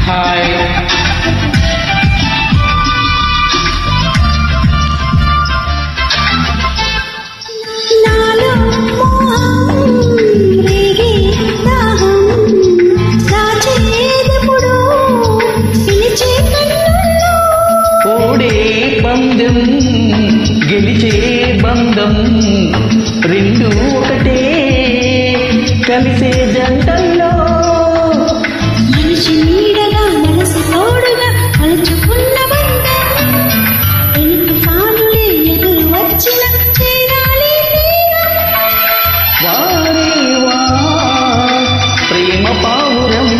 Hi. నాలో మోహం రేగే దాహం దాచేదెప్పుడు పిలిచే కన్నుల్లో ఓడే బంధం గెలిచే బంధం రెండు ఒకటే కలిసే జంటల్లో మనిషి నీడగా మనసు తోడుగా మలుచుకున్న బంధం ఎన్ని తుఫానులే ఎదురు వచ్చిన చేరాలి వారే వా ప్రేమ పావురం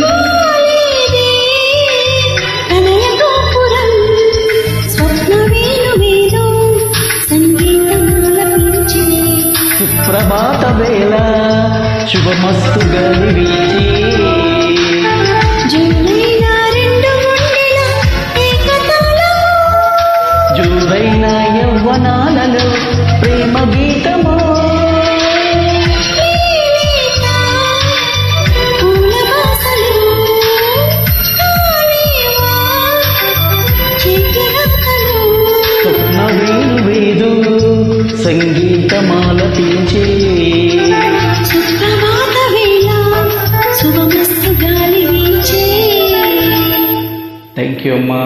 వాలేదే ప్రణయ గోపురం స్వప్న వేణువేదో సంగీతమాలపించే సుప్రభాత వేళ శుభమస్తు గాలి వీచే జులైన రెండు గుండెల ఏకతాళం జూదైన యవ్వనాలలో ప్రేమ గీతమో లేత పూల వాసలు కాలేవా చేతిరక్కలు స్వప్న వేణువేదు సంగీతమాలపించే సుప్రభాత వేళ శుభమస్తు గాలి వీచే థ్యాంక్ యూ అమ్మా.